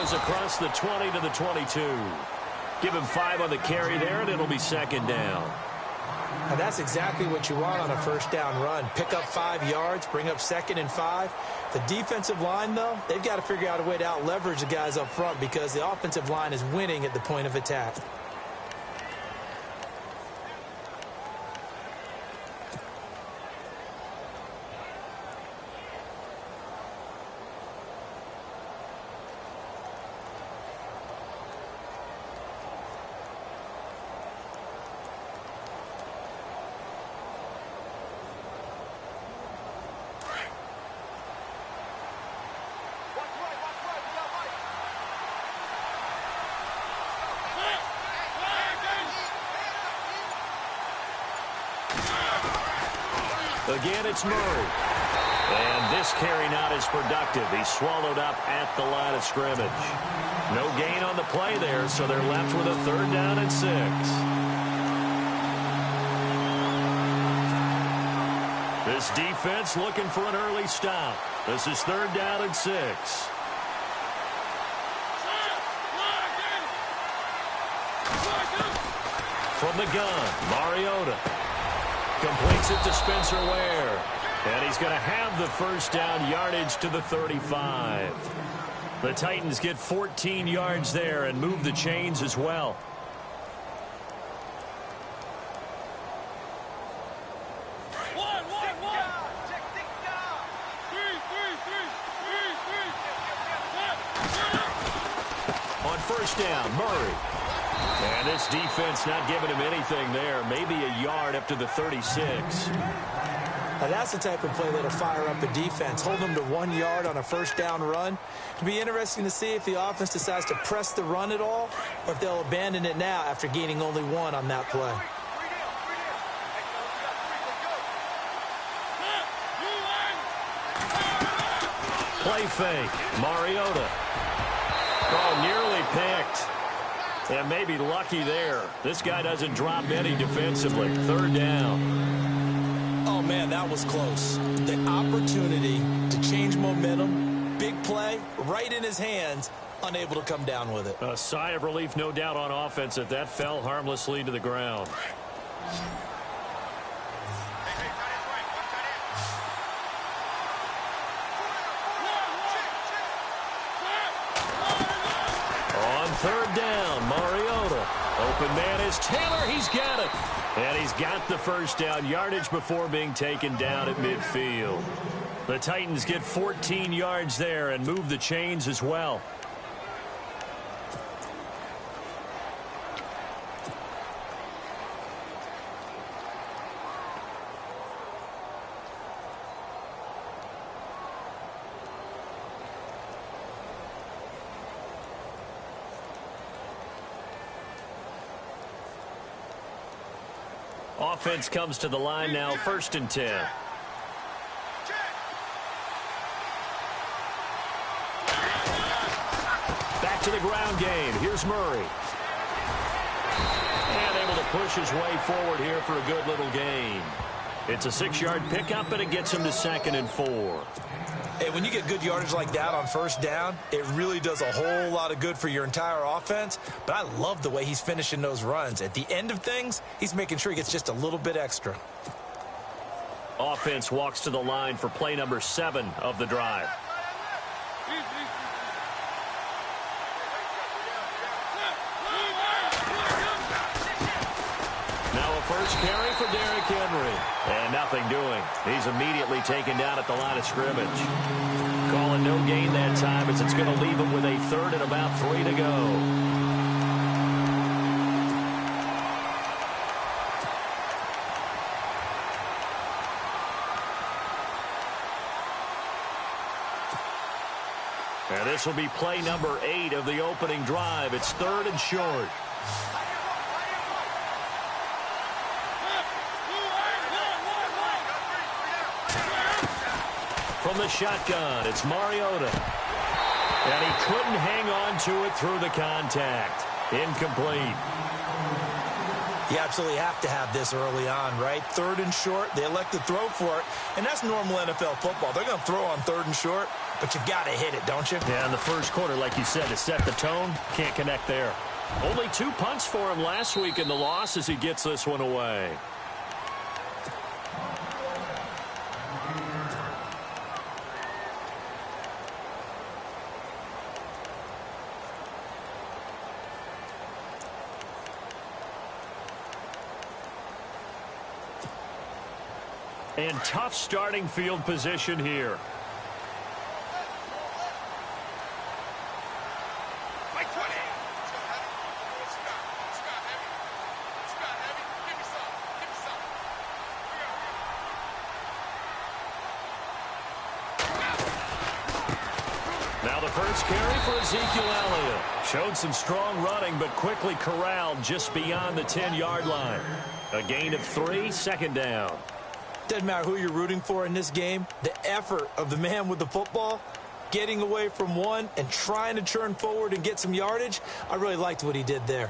goes across the 20 to the 22. Give him 5 on the carry there, and it'll be second down. And that's exactly what you want on a first down run. Pick up 5 yards, bring up 2nd and 5. The defensive line, though, they've got to figure out a way to out-leverage the guys up front because the offensive line is winning at the point of attack. Again, it's Murray. And this carry not as productive. He's swallowed up at the line of scrimmage. No gain on the play there, so they're left with a 3rd down and 6. This defense looking for an early stop. This is 3rd down and 6. From the gun, Mariota. Completes it to Spencer Ware. And he's going to have the first down yardage to the 35. The Titans get 14 yards there and move the chains as well. On first down, Murray. And this defense not giving him anything there. Maybe a yard up to the 36. Now that's the type of play that'll fire up the defense. Hold them to 1 yard on a first down run. It'll be interesting to see if the offense decides to press the run at all or if they'll abandon it now after gaining only 1 on that play. Play fake. Mariota. Oh, nearly picked. And maybe lucky there. This guy doesn't drop any defensively. 3rd down. Oh, man, that was close. The opportunity to change momentum, big play, right in his hands, unable to come down with it. A sigh of relief, no doubt, on offense that that fell harmlessly to the ground. On 3rd down, Mariota. Open man is Taylor. He's got it. And he's got the first down yardage before being taken down at midfield. The Titans get 14 yards there and move the chains as well. Offense comes to the line now, 1st and 10. Back to the ground game. Here's Murray. And able to push his way forward here for a good little gain. It's a 6-yard pickup, and it gets him to 2nd and 4. Hey, when you get good yardage like that on first down, it really does a whole lot of good for your entire offense. But I love the way he's finishing those runs. At the end of things, he's making sure he gets just a little bit extra. Offense walks to the line for play number 7 of the drive. Now a first carry for Derrick Henry. And nothing doing. He's immediately taken down at the line of scrimmage. Calling no gain that time as it's going to leave him with a 3rd and about 3 to go. And this will be play number 8 of the opening drive. It's 3rd and short. From the shotgun, it's Mariota. And he couldn't hang on to it through the contact. Incomplete. You absolutely have to have this early on, right? 3rd and short, they elect to throw for it, and that's normal NFL football. They're going to throw on 3rd and short, but you've got to hit it, don't you? Yeah, in the first quarter, like you said, to set the tone, can't connect there. Only 2 punts for him last week in the loss as he gets this one away. And tough starting field position here. Now the first carry for Ezekiel Elliott. Showed some strong running, but quickly corralled just beyond the 10-yard line. A gain of 3, 2nd down. Doesn't matter who you're rooting for in this game. The effort of the man with the football, getting away from one and trying to turn forward and get some yardage, I really liked what he did there.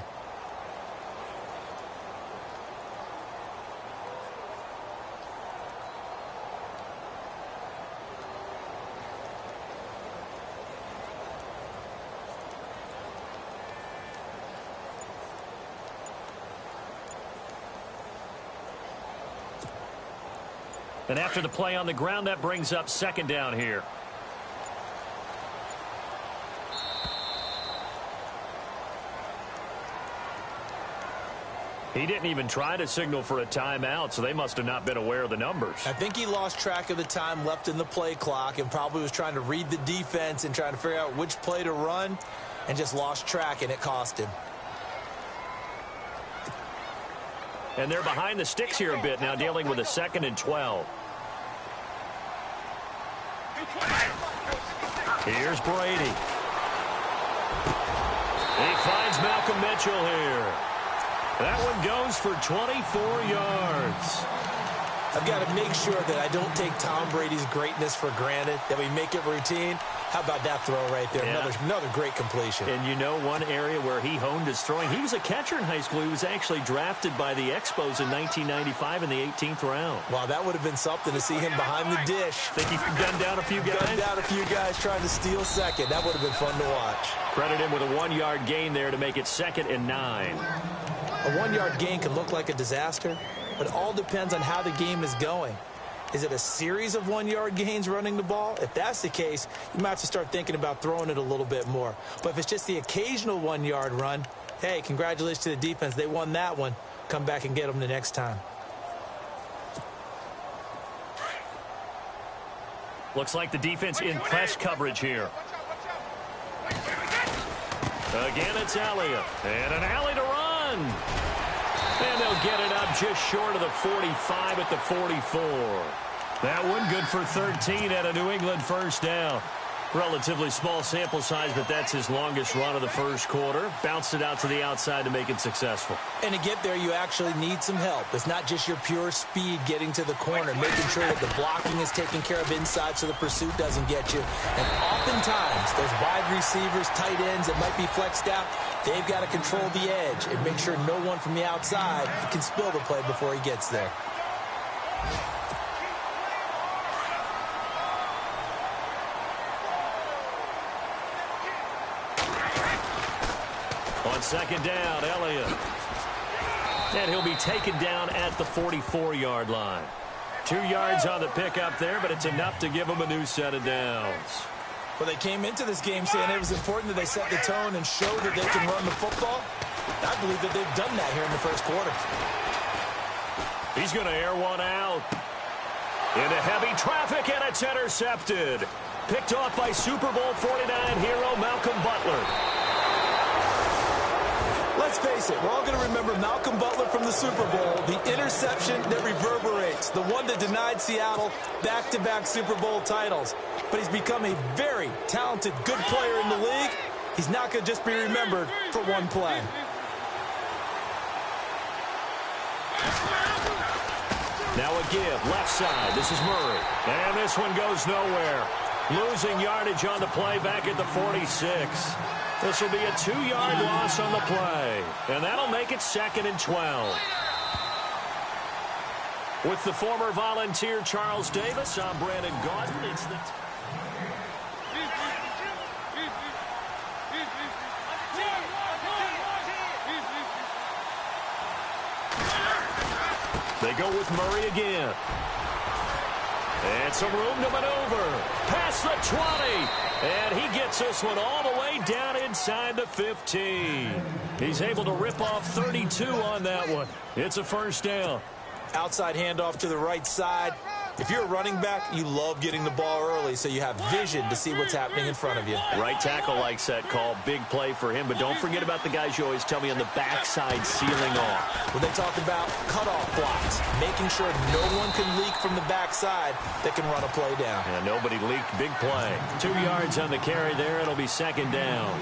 And after the play on the ground, that brings up 2nd down here. He didn't even try to signal for a timeout, so they must have not been aware of the numbers. I think he lost track of the time left in the play clock and probably was trying to read the defense and trying to figure out which play to run and just lost track, and it cost him. And they're behind the sticks here a bit now, dealing with a 2nd and 12. Here's Brady. He finds Malcolm Mitchell here. That one goes for 24 yards. I've got to make sure that I don't take Tom Brady's greatness for granted, that we make it routine. How about that throw right there? Yeah. Another great completion. And you know one area where he honed his throwing? He was a catcher in high school. He was actually drafted by the Expos in 1995 in the 18th round. Wow, that would have been something to see him behind the dish. Think he gunned down a few guys? Gunned down a few guys trying to steal second. That would have been fun to watch. Credit him with a 1-yard gain there to make it 2nd and 9. A 1-yard gain can look like a disaster, but it all depends on how the game is going. Is it a series of 1-yard gains running the ball? If that's the case, you might have to start thinking about throwing it a little bit more. But if it's just the occasional 1-yard run, hey, congratulations to the defense. They won that one. Come back and get them the next time. Looks like the defense in press coverage here. Again, it's Elliott. And an alley to run. And they'll get it up just short of the 45 at the 44. That one good for 13 at a New England 1st down. Relatively small sample size, but that's his longest run of the first quarter. Bounced it out to the outside to make it successful. And to get there, you actually need some help. It's not just your pure speed getting to the corner, making sure that the blocking is taken care of inside so the pursuit doesn't get you. And oftentimes, those wide receivers, tight ends that might be flexed out, they've got to control the edge and make sure no one from the outside can spill the play before he gets there. On 2nd down, Elliott. And he'll be taken down at the 44-yard line. 2 yards on the pickup there, but it's enough to give him a new set of downs. Well, they came into this game saying it was important that they set the tone and show that they can run the football. I believe that they've done that here in the first quarter. He's going to air one out. Into heavy traffic, and it's intercepted. Picked off by Super Bowl 49 hero Malcolm Butler. Let's face it, we're all going to remember Malcolm Butler from the Super Bowl, the interception that reverberates, the one that denied Seattle back-to-back Super Bowl titles. But he's become a very talented, good player in the league. He's not going to just be remembered for one play. Now a give, left side. This is Murray. And this one goes nowhere. Losing yardage on the play back at the 46. This will be a 2-yard loss on the play. And that'll make it 2nd and 12. With the former Volunteer Charles Davis, I'm Brandon Gaudin. It's the... They go with Murray again. And some room to maneuver. Past the 20. And he gets this one all the way down inside the 15. He's able to rip off 32 on that one. It's a first down. Outside handoff to the right side. If you're a running back, you love getting the ball early so you have vision to see what's happening in front of you. Right tackle likes that call. Big play for him. But don't forget about the guys you always tell me on the backside sealing off. When they talk about cutoff blocks, making sure no one can leak from the backside that can run a play down. Yeah, nobody leaked. Big play. 2 yards on the carry there. It'll be second down.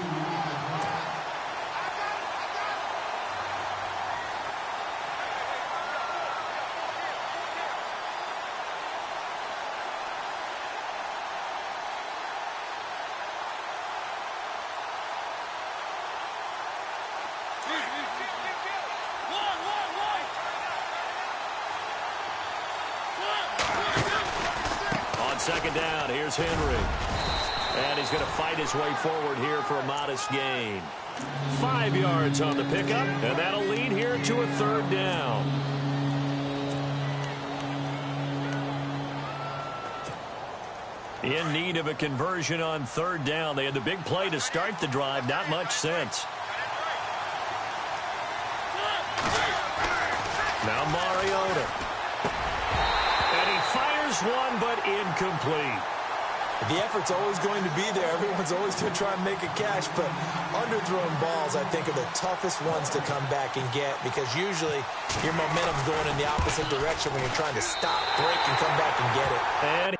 Second down, here's Henry. And he's going to fight his way forward here for a modest gain. 5 yards on the pickup, and that'll lead here to a third down. In need of a conversion on third down. They had the big play to start the drive. Not much sense. Now Mariota. One, but incomplete. The effort's always going to be there. Everyone's always going to try and make a catch, but underthrown balls, I think, are the toughest ones to come back and get because usually your momentum's going in the opposite direction when you're trying to stop, break, and come back and get it. And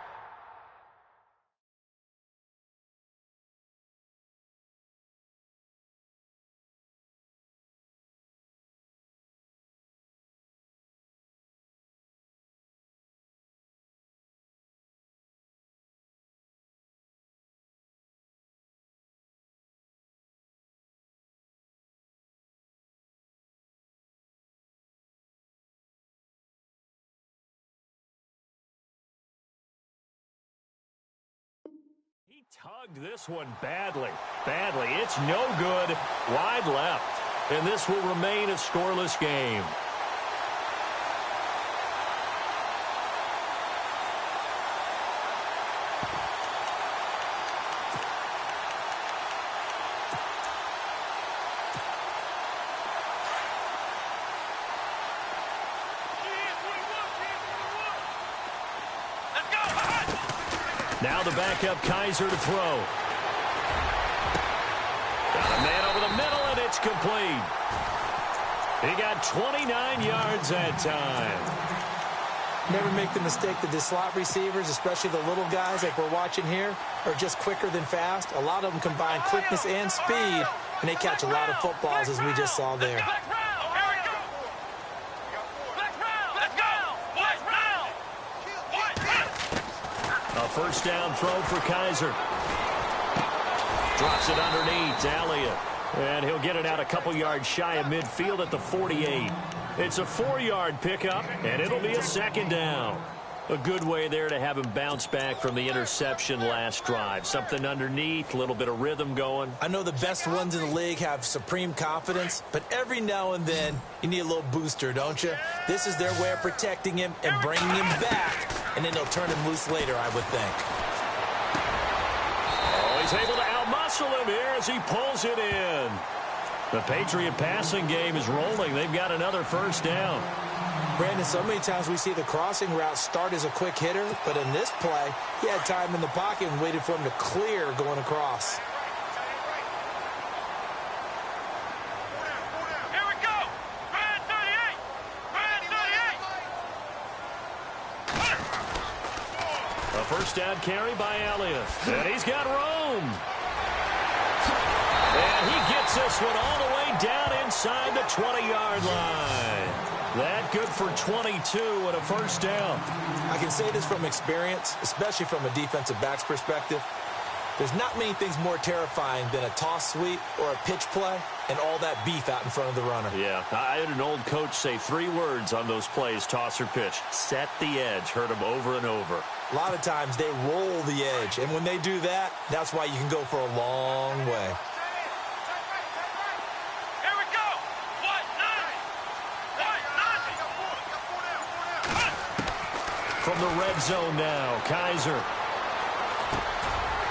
he tugged this one badly. It's no good. Wide left. And this will remain a scoreless game. Now the backup Kaiser to throw. Got a man over the middle, and it's complete. He got 29 yards that time. Never make the mistake that the slot receivers, especially the little guys like we're watching here, are just quicker than fast. A lot of them combine quickness and speed, and they catch a lot of footballs, as we just saw there. First down throw for Kaiser. Drops it underneath Elliott. And he'll get it out a couple yards shy of midfield at the 48. It's a 4-yard pickup, and it'll be a second down. A good way there to have him bounce back from the interception last drive. Something underneath, a little bit of rhythm going. I know the best ones in the league have supreme confidence, but every now and then you need a little booster, don't you? This is their way of protecting him and bringing him back, and then they'll turn him loose later, I would think. Oh, he's able to outmuscle him here as he pulls it in. The Patriot passing game is rolling. They've got another first down. Brandon, so many times we see the crossing route start as a quick hitter, but in this play, he had time in the pocket and waited for him to clear going across. Here we go! Brand 38! Brand 38! A first down carry by Elliott. And he's got room. And he gets this one all the way down inside the 20-yard line. That good for 22 and a first down. I can say this from experience, especially from a defensive back's perspective. There's not many things more terrifying than a toss sweep or a pitch play and all that beef out in front of the runner. Yeah, I had an old coach say 3 words on those plays, toss or pitch. Set the edge. Heard him over and over. A lot of times they roll the edge, and when they do that, that's why you can go for a long way. Here we go. From the red zone now, Kaiser.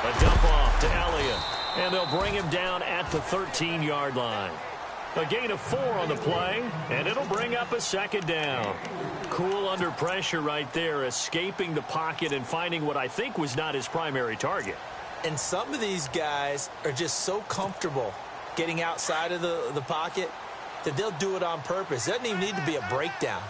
A dump off to Elliott, and they'll bring him down at the 13-yard line. A gain of 4 on the play, and it'll bring up a second down. Cool under pressure right there, escaping the pocket and finding what I think was not his primary target. And some of these guys are just so comfortable getting outside of the pocket that they'll do it on purpose. It doesn't even need to be a breakdown.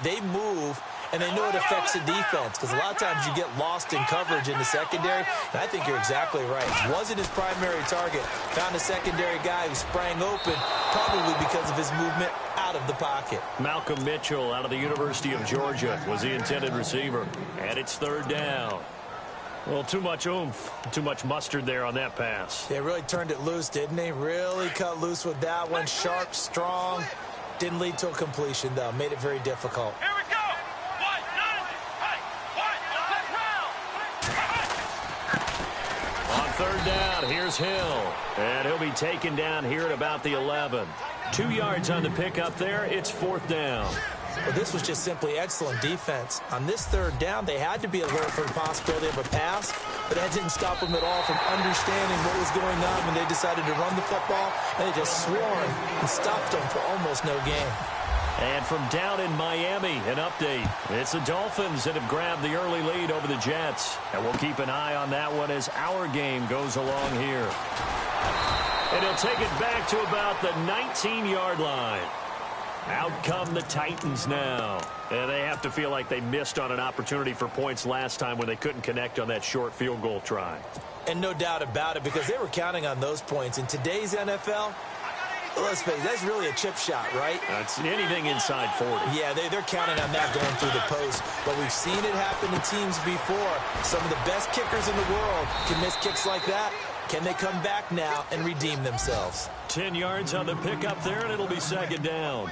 They move, and they know it affects the defense, because a lot of times you get lost in coverage in the secondary, and I think you're exactly right. Wasn't his primary target. Found a secondary guy who sprang open, probably because of his movement out of the pocket. Malcolm Mitchell out of the University of Georgia was the intended receiver, and it's 3rd down. Well, too much oomph, too much mustard there on that pass. They really turned it loose, didn't they? Really cut loose with that one. Sharp, strong. Didn't lead to a completion, though. Made it very difficult. Here we go. On 3rd down, here's Hill. And he'll be taken down here at about the 11. 2 yards on the pickup there. It's 4th down. Well, this was just simply excellent defense. On this 3rd down, they had to be alert for the possibility of a pass, but that didn't stop them at all from understanding what was going on when they decided to run the football, and they just swarmed and stopped them for almost no gain. And from down in Miami, an update. It's the Dolphins that have grabbed the early lead over the Jets. And we'll keep an eye on that one as our game goes along here. And he'll take it back to about the 19-yard line. Out come the Titans now. And they have to feel like they missed on an opportunity for points last time when they couldn't connect on that short field goal try. And no doubt about it, because they were counting on those points. In today's NFL, let's face it, that's really a chip shot, right? That's anything inside 40. Yeah, they're counting on that going through the post. But we've seen it happen to teams before. Some of the best kickers in the world can miss kicks like that. Can they come back now and redeem themselves? 10 yards on the pickup there, and it'll be 2nd down.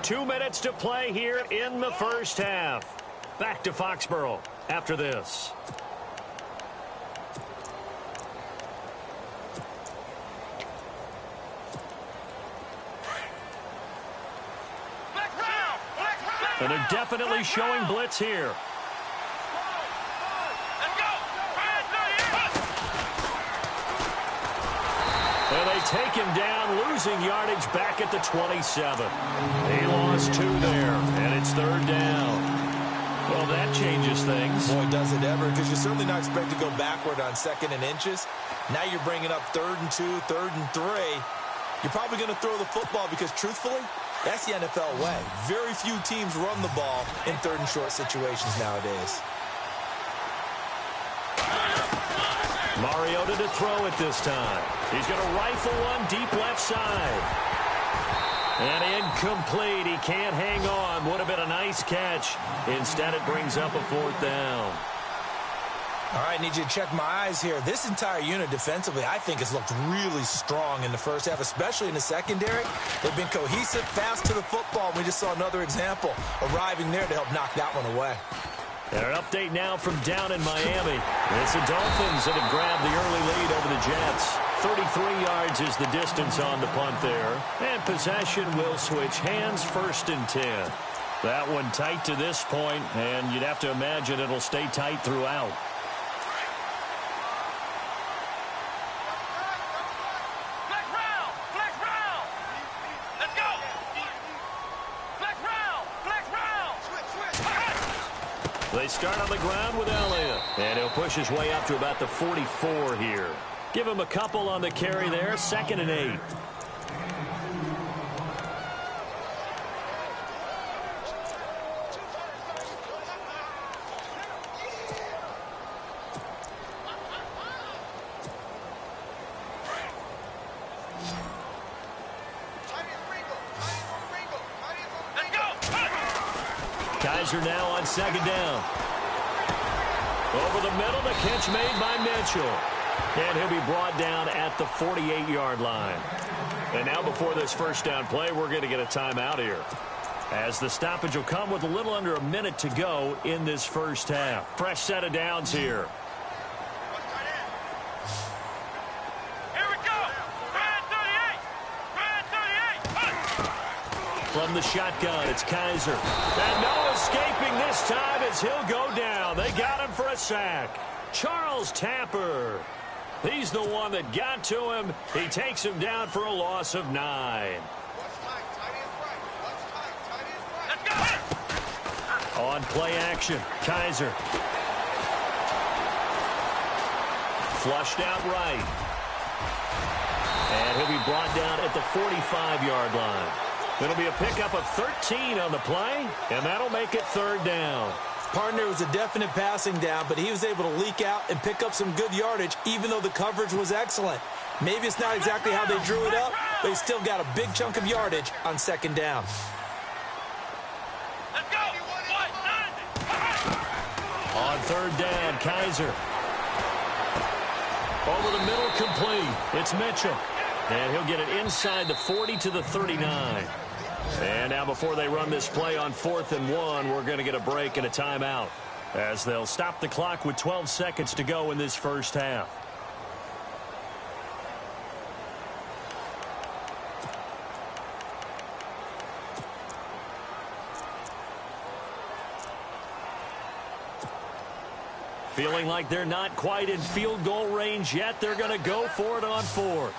Two minutes to play here in the first half. Back to Foxborough after this. And they're definitely showing blitz here. Let's go. And they take him down, losing yardage back at the 27. He lost 2 there, and it's 3rd down. Well, that changes things. Boy, does it ever, because you're certainly not expected to go backward on 2nd and inches. Now you're bringing up 3rd and 2, 3rd and 3. You're probably going to throw the football because, truthfully, that's the NFL way. Very few teams run the ball in 3rd and short situations nowadays. Mariota to throw it this time. He's going to rifle one deep left side. And incomplete. He can't hang on. Would have been a nice catch. Instead, it brings up a 4th down. All right, need you to check my eyes here. This entire unit defensively, I think, has looked really strong in the first half, especially in the secondary. They've been cohesive, fast to the football. We just saw another example arriving there to help knock that one away. And an update now from down in Miami. It's the Dolphins that have grabbed the early lead over the Jets. 33 yards is the distance on the punt there. And possession will switch hands, 1st and 10. That one tight to this point, and you'd have to imagine it'll stay tight throughout. They start on the ground with Elliott, and he'll push his way up to about the 44 here. Give him a couple on the carry there, 2nd and 8. Kaiser now on second down. Over the middle, the catch made by Mitchell. And he'll be brought down at the 48-yard line. And now before this first down play, we're going to get a timeout here, as the stoppage will come with a little under a minute to go in this first half. Fresh set of downs here. Here we go. Brad 38. Brad 38. From the shotgun, it's Kaiser. And no escaping this time as he'll go down. They got him for a sack. Charles Tapper. He's the one that got to him. He takes him down for a loss of 9. On play action, Kaiser. Flushed out right. And he'll be brought down at the 45-yard line. It'll be a pickup of 13 on the play, and that'll make it third down. Partner was a definite passing down, but he was able to leak out and pick up some good yardage, even though the coverage was excellent. Maybe it's not exactly how they drew it up, but he still got a big chunk of yardage on second down. Let's go. On third down, Kaiser. Over the middle, complete. It's Mitchell. And he'll get it inside the 40 to the 39. And now before they run this play on 4th and 1, we're going to get a break and a timeout, as they'll stop the clock with 12 seconds to go in this first half. Feeling like they're not quite in field goal range yet. They're going to go for it on 4th.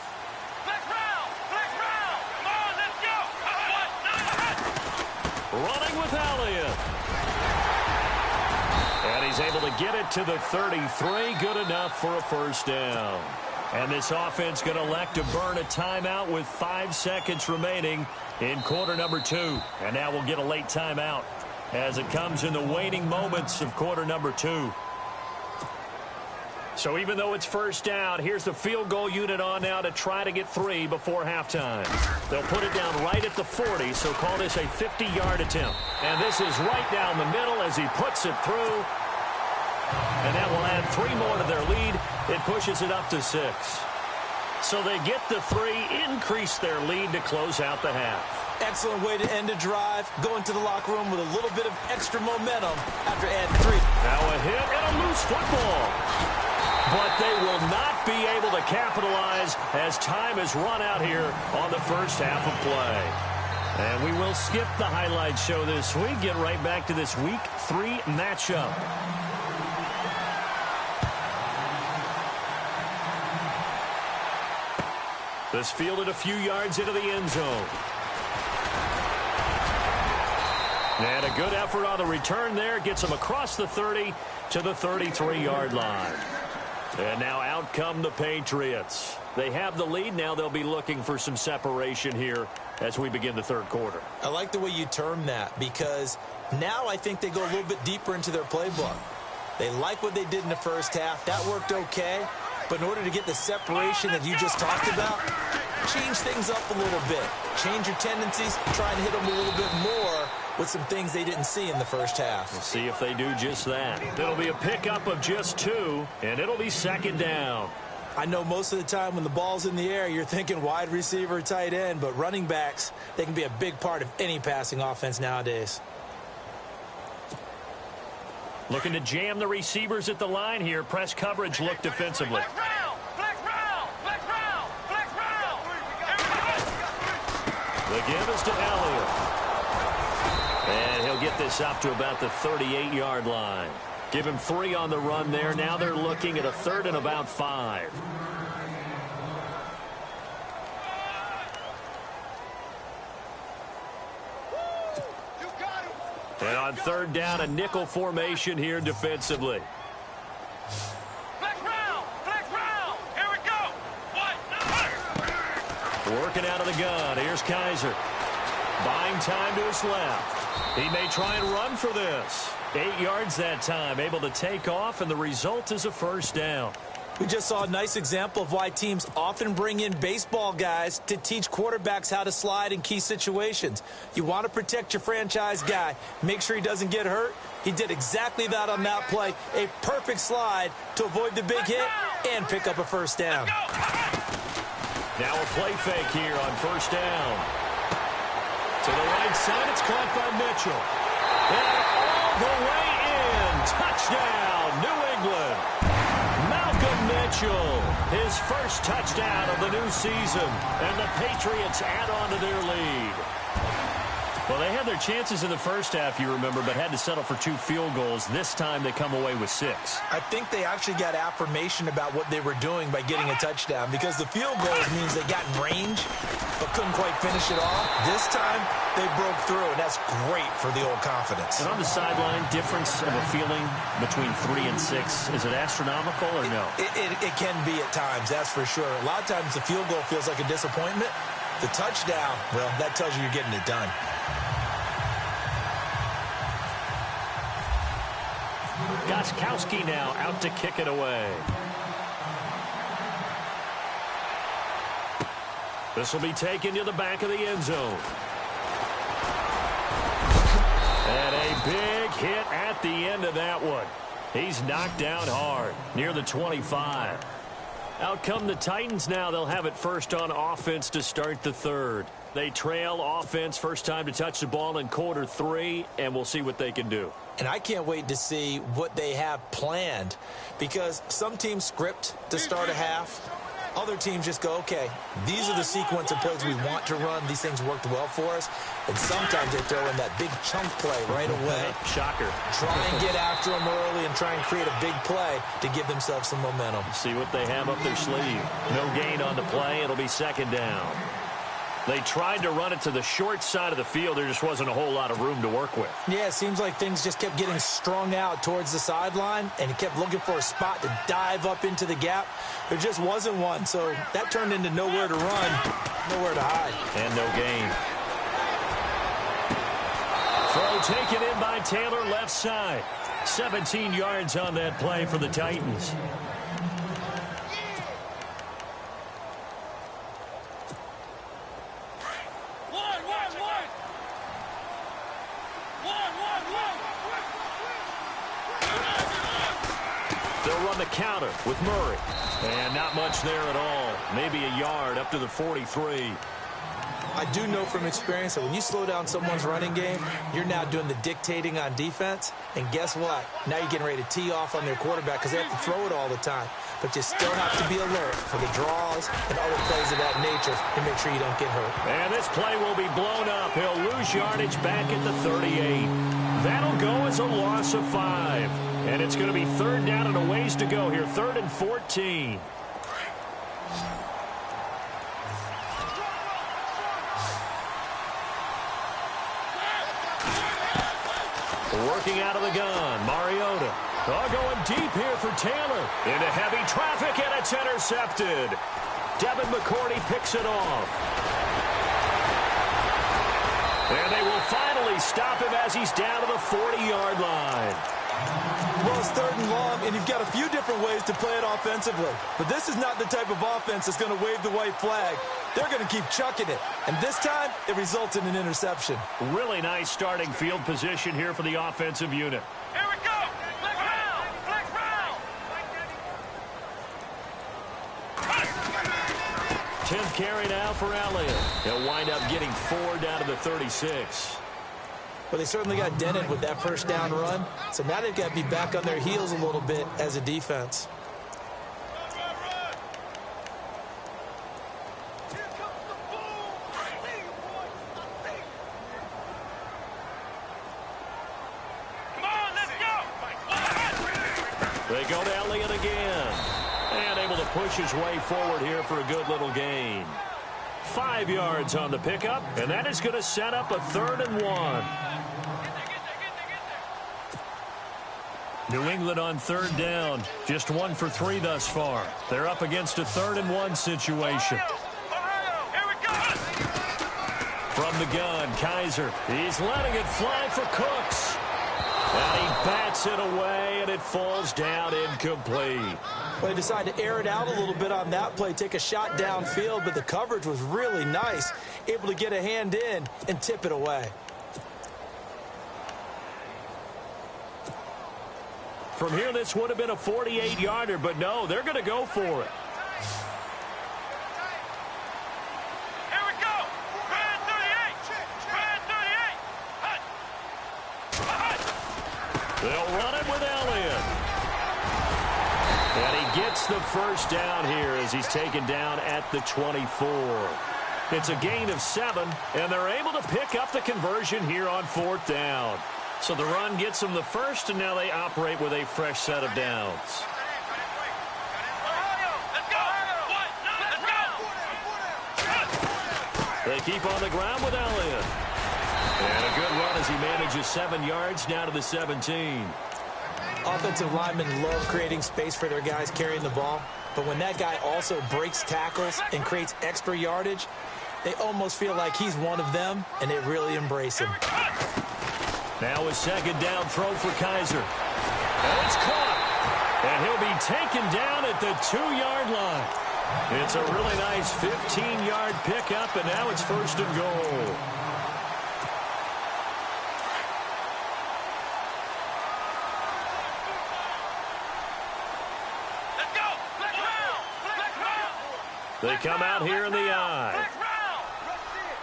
Running with Elliott. And he's able to get it to the 33. Good enough for a first down. And this offense going to elect to burn a timeout with 5 seconds remaining in quarter number 2. And now we'll get a late timeout as it comes in the waning moments of quarter number 2. So even though it's first down, here's the field goal unit on now to try to get 3 before halftime. They'll put it down right at the 40, so call this a 50-yard attempt. And this is right down the middle as he puts it through. And that will add 3 more to their lead. It pushes it up to 6. So they get the 3, increase their lead to close out the half. Excellent way to end a drive. Go into the locker room with a little bit of extra momentum after adding 3. Now a hit and a loose football. But they will not be able to capitalize as time has run out here on the first half of play. And we will skip the highlight show this week. Get right back to this Week 3 matchup. This fielded a few yards into the end zone. And a good effort on the return there. Gets them across the 30 to the 33-yard line. And now out come the Patriots. They have the lead. Now they'll be looking for some separation here as we begin the third quarter. I like the way you term that, because now I think they go a little bit deeper into their playbook. They like what they did in the first half. That worked okay. But in order to get the separation that you just talked about, change things up a little bit. Change your tendencies. Try and hit them a little bit more with some things they didn't see in the first half. We'll see if they do just that. It'll be a pickup of just 2, and it'll be second down. I know most of the time when the ball's in the air, you're thinking wide receiver, tight end, but running backs, they can be a big part of any passing offense nowadays. Looking to jam the receivers at the line here. Press coverage look defensively. The give is to Elliott. And he'll get this up to about the 38-yard line. Give him 3 on the run there. Now they're looking at a 3rd and about 5. And on 3rd down, a nickel formation here defensively. Here we go. Working out of the gun. Here's Kaiser. Buying time to his left. He may try and run for this. 8 yards that time. Able to take off, and the result is a first down. We just saw a nice example of why teams often bring in baseball guys to teach quarterbacks how to slide in key situations. You want to protect your franchise guy. Make sure he doesn't get hurt. He did exactly that on that play. A perfect slide to avoid the big hit and pick up a first down. Now a play fake here on first down. To the right side, it's caught by Mitchell. And all the way in. Touchdown, New England. Mitchell, his first touchdown of the new season, and the Patriots add on to their lead. Well, they had their chances in the first half, you remember, but had to settle for 2 field goals. This time they come away with 6. I think they actually got affirmation about what they were doing by getting a touchdown, because the field goals means they got in range but couldn't quite finish it off. This time they broke through, and that's great for the old confidence. And on the sideline, difference of a feeling between 3 and 6, is it astronomical or no? It can be at times, that's for sure. A lot of times the field goal feels like a disappointment. The touchdown, well, that tells you you're getting it done. Gostkowski now out to kick it away. This will be taken to the back of the end zone. And a big hit at the end of that one. He's knocked down hard, near the 25. Out come the Titans now. They'll have it first on offense to start the third. They trail offense, first time to touch the ball in quarter 3, and we'll see what they can do. And I can't wait to see what they have planned, because some teams script to start a half. Other teams just go, okay, these are the sequence of plays we want to run. These things worked well for us. And sometimes they throw in that big chunk play right away. Shocker. Try and get after them early and try and create a big play to give themselves some momentum. See what they have up their sleeve. No gain on the play. It'll be second down. They tried to run it to the short side of the field. There just wasn't a whole lot of room to work with. Yeah, it seems like things just kept getting strung out towards the sideline, and he kept looking for a spot to dive up into the gap. There just wasn't one, so that turned into nowhere to run, nowhere to hide. And no gain. Throw taken in by Taylor, left side. 17 yards on that play for the Titans. The counter with Murray. And not much there at all. Maybe a yard up to the 43. I do know from experience that when you slow down someone's running game, you're now doing the dictating on defense. And guess what? Now you're getting ready to tee off on their quarterback because they have to throw it all the time. But you still have to be alert for the draws and other plays of that nature to make sure you don't get hurt. And this play will be blown up. He'll lose yardage back at the 38. That'll go as a loss of 5. And it's going to be third down and a ways to go here. 3rd and 14. Working out of the gun, Mariota. Going deep here for Taylor. Into heavy traffic, and it's intercepted. Devin McCourty picks it off. And they will finally stop him as he's down to the 40-yard line. Well, it's 3rd and long, and you've got a few different ways to play it offensively. But this is not the type of offense that's going to wave the white flag. They're going to keep chucking it. And this time, it results in an interception. Really nice starting field position here for the offensive unit. Here we go. Flex round. Flex round. 10th carry now for Elliott. He'll wind up getting 4 down to the 36. Well, they certainly got dented with that first down run. So now they've got to be back on their heels a little bit as a defense. Come on, let's go. They go to Elliott again. And able to push his way forward here for a good little gain. 5 yards on the pickup, and that is going to set up a 3rd and 1. New England on 3rd down. Just 1 for 3 thus far. They're up against a 3rd and 1 situation. Here we go. From the gun, Kaiser. He's letting it fly for Cooks. And he bats it away, and it falls down incomplete. Well, he decided to air it out a little bit on that play, take a shot downfield, but the coverage was really nice, able to get a hand in and tip it away. From here, this would have been a 48-yarder, but no, they're going to go for it. Here we go. Brand 38. Brand 38. They'll run it with Elliott. And he gets the first down here as he's taken down at the 24. It's a gain of 7, and they're able to pick up the conversion here on 4th down. So the run gets them the first, and now they operate with a fresh set of downs. Let's go. Let's go. They keep on the ground with Elliott. And a good run as he manages 7 yards down to the 17. Offensive linemen love creating space for their guys carrying the ball, but when that guy also breaks tackles and creates extra yardage, they almost feel like he's one of them, and they really embrace him. Now a second down throw for Kaiser. And it's caught. And he'll be taken down at the 2-yard line. It's a really nice 15-yard pickup, and now it's 1st and goal. Let's go. Flex round. Flex round. They come out here in the eye. Flex round.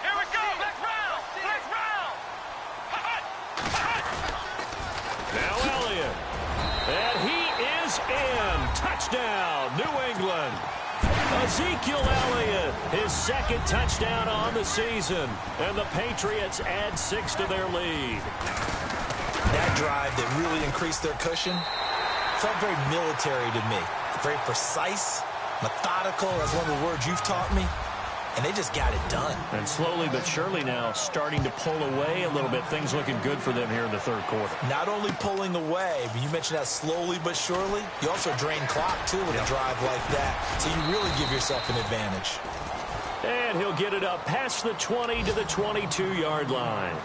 Here we go. Flex round. Flex round. Now Elliott. And he is in. Touchdown, New England. Ezekiel Elliott, his 2nd touchdown on the season. And the Patriots add 6 to their lead. That drive that really increased their cushion felt very military to me. Very precise, methodical. That's one of the words you've taught me. And they just got it done. And slowly but surely now starting to pull away a little bit. Things looking good for them here in the 3rd quarter. Not only pulling away, but you mentioned that slowly but surely. You also drain clock, too, with a drive like that. So you really give yourself an advantage. And he'll get it up past the 20 to the 22-yard line.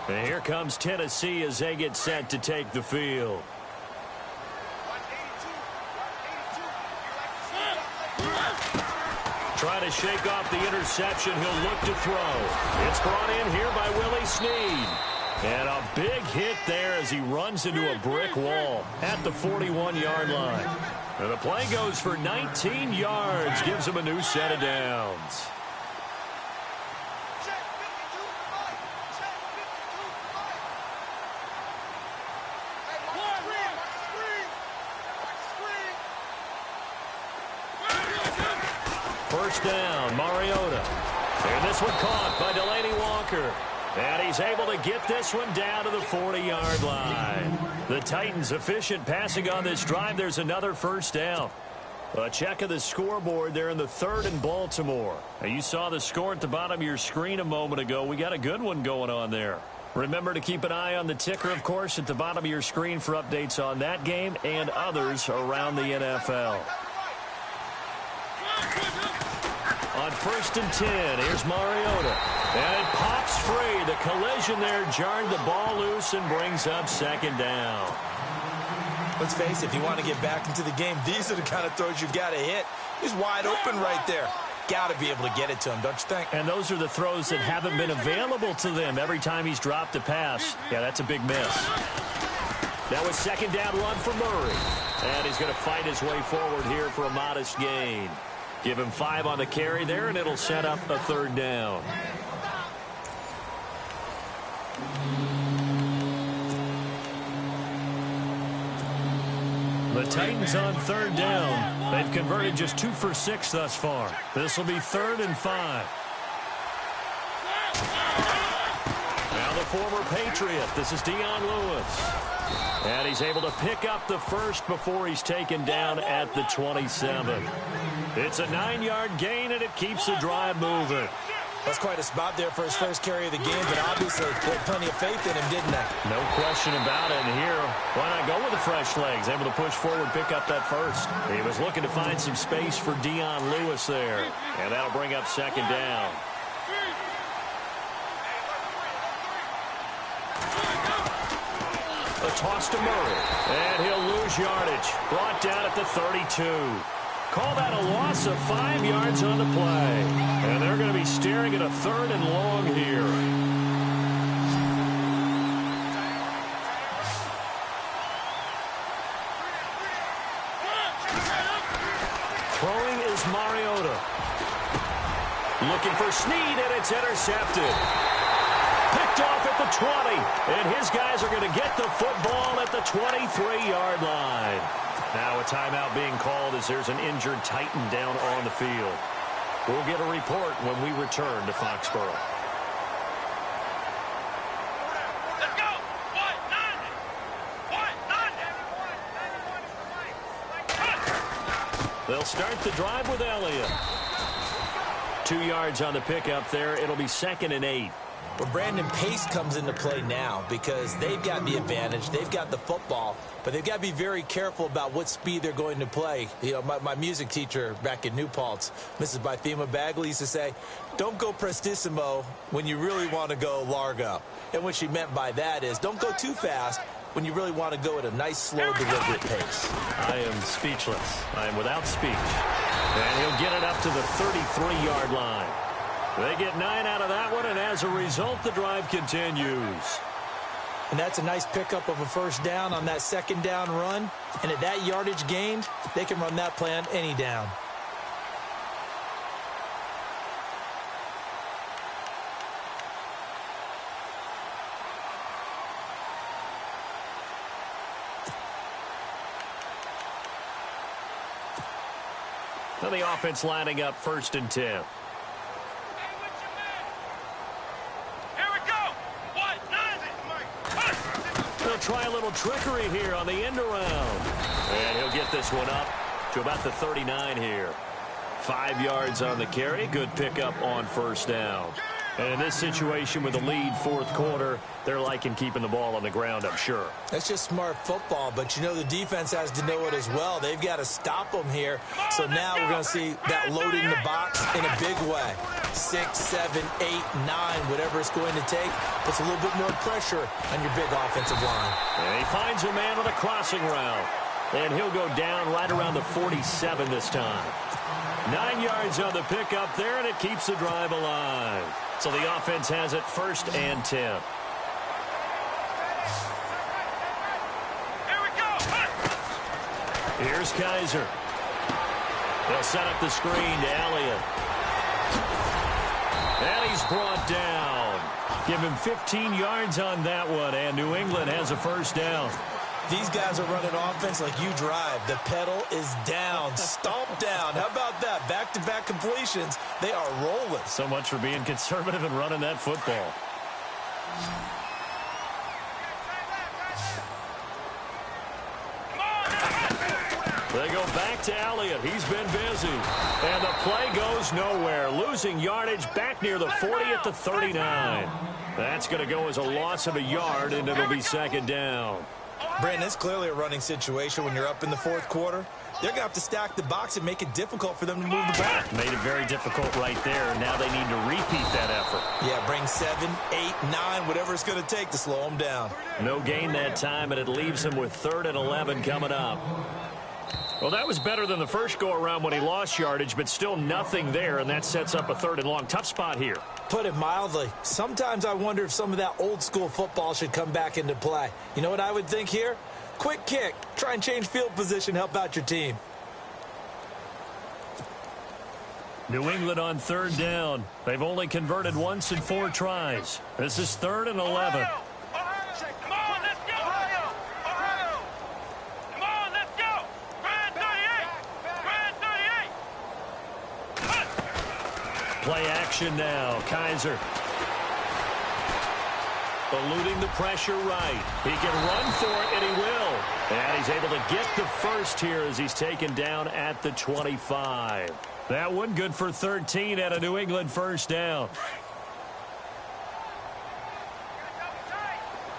And here comes Tennessee as they get set to take the field. Trying to shake off the interception. He'll look to throw. It's brought in here by Willie Snead. And a big hit there as he runs into a brick wall at the 41-yard line. And the play goes for 19 yards. Gives him a new set of downs. First down, Mariota. And this one caught by Delaney Walker. And he's able to get this one down to the 40-yard line. The Titans efficient passing on this drive. There's another first down. A check of the scoreboard there in the 3rd and Baltimore. Now, you saw the score at the bottom of your screen a moment ago. We got a good one going on there. Remember to keep an eye on the ticker, of course, at the bottom of your screen for updates on that game and others around the NFL. On 1st and 10, here's Mariota. And it pops free. The collision there jarred the ball loose and brings up 2nd down. Let's face it, if you want to get back into the game, these are the kind of throws you've got to hit. He's wide open right there. Got to be able to get it to him, don't you think? And those are the throws that haven't been available to them every time he's dropped a pass. Yeah, that's a big miss. Now a 2nd down run for Murray. And he's going to fight his way forward here for a modest gain. Give him 5 on the carry there, and it'll set up a 3rd down. The Titans on 3rd down. They've converted just 2 for 6 thus far. This will be 3rd and 5. Now the former Patriot. This is Dion Lewis. And he's able to pick up the first before he's taken down at the 27. It's a 9-yard gain, and it keeps the drive moving. That's quite a spot there for his first carry of the game, but obviously they had plenty of faith in him, didn't they? No question about it. And here, why not go with the fresh legs? Able to push forward, pick up that first. He was looking to find some space for Dion Lewis there. And that'll bring up 2nd down. The toss to Murray. And he'll lose yardage. Brought down at the 32. Call that a loss of 5 yards on the play. And they're going to be staring at a 3rd and long here. Throwing is Mariota. Looking for Snead, and it's intercepted. Picked off at the 20, and his guys are going to get the football at the 23-yard line. Now a timeout being called as there's an injured Titan down on the field. We'll get a report when we return to Foxborough. Let's go. They'll start the drive with Elliott. 2 yards on the pickup there. It'll be 2nd and 8. Well, Brandon, pace comes into play now because they've got the advantage. They've got the football, but they've got to be very careful about what speed they're going to play. You know, my music teacher back in New Paltz, Mrs. Bythema Bagley, used to say, don't go prestissimo when you really want to go largo. And what she meant by that is don't go too fast when you really want to go at a nice, slow, deliberate pace. I am speechless. I am without speech. And he'll get it up to the 33-yard line. They get 9 out of that one, and as a result, the drive continues. And that's a nice pickup of a 1st down on that 2nd down run. And at that yardage gained, they can run that play on any down. Now the offense lining up 1st and 10. They'll try a little trickery here on the end around. And he'll get this one up to about the 39 here. 5 yards on the carry. Good pickup on 1st down. And in this situation with a lead 4th quarter, they're liking keeping the ball on the ground, I'm sure. That's just smart football, but you know the defense has to know it as well. They've got to stop them here. So now we're going to see that loading the box in a big way. 6, 7, 8, 9, whatever it's going to take, puts a little bit more pressure on your big offensive line. And he finds a man on a crossing route. And he'll go down right around the 47 this time. 9 yards on the pickup there, and it keeps the drive alive. So the offense has it 1st and 10. Here we go. Here's Kaiser. They'll set up the screen to Elliott. And he's brought down. Give him 15 yards on that one, and New England has a 1st down. These guys are running offense like you drive. The pedal is down, stomped down. How about that? Back-to-back completions. They are rolling. So much for being conservative and running that football. They go back to Elliott. He's been busy. And the play goes nowhere. Losing yardage back near the 40 at the 39. That's going to go as a loss of a yard, and it'll be 2nd down. Brandon, it's clearly a running situation when you're up in the 4th quarter. They're going to have to stack the box and make it difficult for them to move the ball. Made it very difficult right there. Now they need to repeat that effort. Yeah, bring 7, 8, 9, whatever it's going to take to slow them down. No gain that time, and it leaves him with 3rd and 11 coming up. Well, that was better than the first go-around when he lost yardage, but still nothing there, and that sets up a 3rd and long. Tough spot here. Put it mildly. Sometimes I wonder if some of that old-school football should come back into play. You know what I would think here? Quick kick. Try and change field position, help out your team. New England on 3rd down. They've only converted once in 4 tries. This is 3rd and 11. Play action now. Kaiser eluding the pressure right. He can run for it, and he will. And he's able to get the 1st here as he's taken down at the 25. That one good for 13 at a New England 1st down.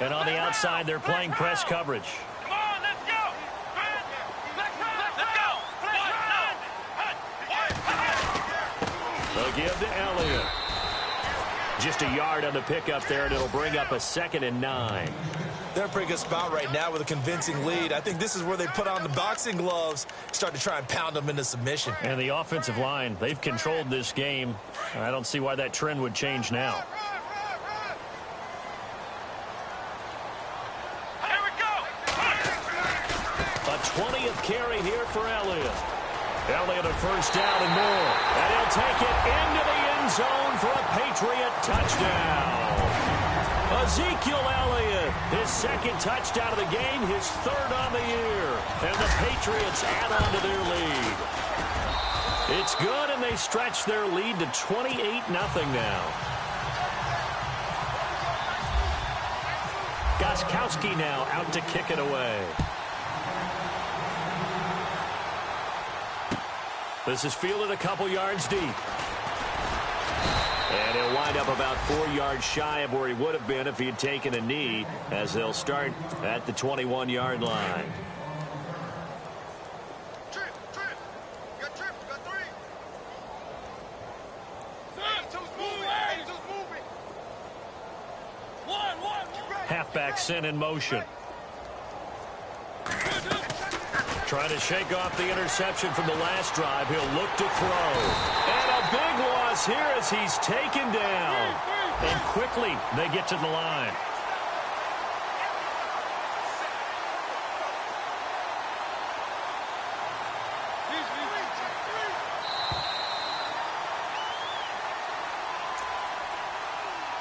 And on the outside, they're playing press coverage. They'll give to Elliott. Just a yard on the pickup there, and it'll bring up a 2nd and 9. They're in a pretty good spot right now with a convincing lead. I think this is where they put on the boxing gloves, start to try and pound them into submission. And the offensive line, they've controlled this game. I don't see why that trend would change now. Here we go. A 20th carry here for Elliott. Elliott a first down and more. And he'll take it into the end zone for a Patriot touchdown. Ezekiel Elliott, his 2nd touchdown of the game, his 3rd on the year. And the Patriots add on to their lead. It's good, and they stretch their lead to 28-0 now. Gostkowski now out to kick it away. This is fielded a couple yards deep. And he'll wind up about 4 yards shy of where he would have been if he had taken a knee, as they'll start at the 21-yard line. Trip. You got 3. Two's moving. One. Halfback sent in motion. Trying to shake off the interception from the last drive. He'll look to throw. And a big loss here as he's taken down. And quickly they get to the line.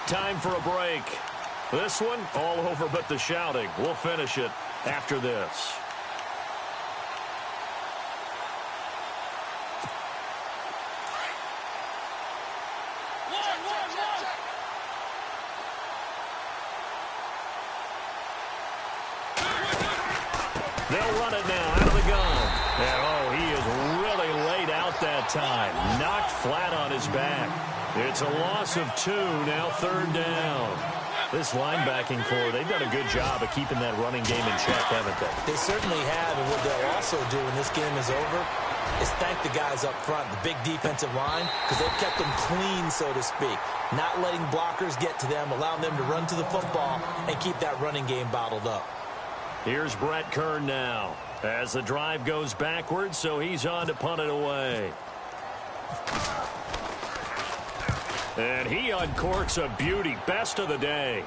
Time for a break. This one all over but the shouting. We'll finish it after this. They'll run it now out of the gun. And, oh, he is really laid out that time. Knocked flat on his back. It's a loss of 2, now 3rd down. This linebacking core, they've done a good job of keeping that running game in check, haven't they? They certainly have, and what they'll also do when this game is over is thank the guys up front, the big defensive line, because they've kept them clean, so to speak. Not letting blockers get to them, allowing them to run to the football and keep that running game bottled up. Here's Brett Kern now as the drive goes backwards, so he's on to punt it away. And he uncorks a beauty. Best of the day.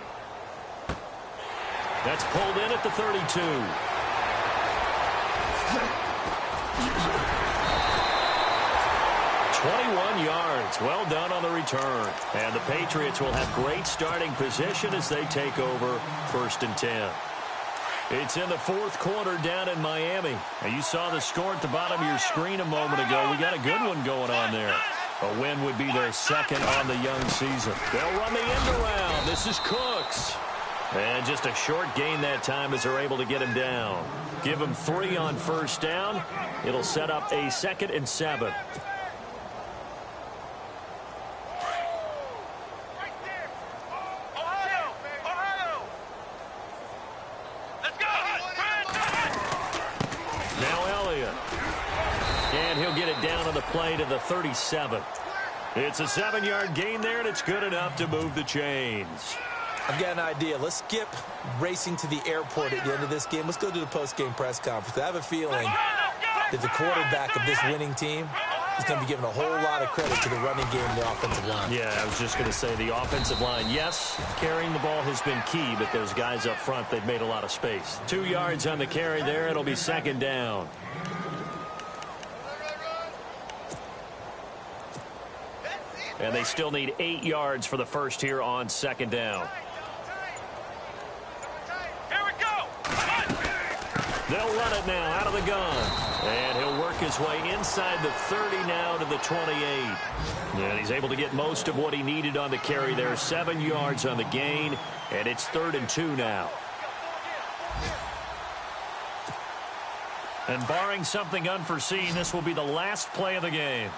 That's pulled in at the 32. Yards. Well done on the return. And the Patriots will have great starting position as they take over 1st and 10. It's in the 4th quarter down in Miami. Now, you saw the score at the bottom of your screen a moment ago. We got a good one going on there. A win would be their 2nd on the young season. They'll run the end around. This is Cooks. And just a short gain that time as they're able to get him down. Give him 3 on 1st down. It'll set up a 2nd and 7. Play to the 37. It's a 7-yard gain there, and it's good enough to move the chains. I've got an idea. Let's skip racing to the airport at the end of this game. Let's go to the post-game press conference. I have a feeling that the quarterback of this winning team is going to be given a whole lot of credit to the running game and the offensive line. Yeah, I was just going to say the offensive line, yes, carrying the ball has been key, but those guys up front, they've made a lot of space. 2 yards on the carry there. It'll be 2nd down. And they still need 8 yards for the first here on 2nd down. Here we go. They'll run it now out of the gun. And he'll work his way inside the 30 now to the 28. And he's able to get most of what he needed on the carry there. 7 yards on the gain. And it's 3rd and 2 now. And barring something unforeseen, this will be the last play of the game.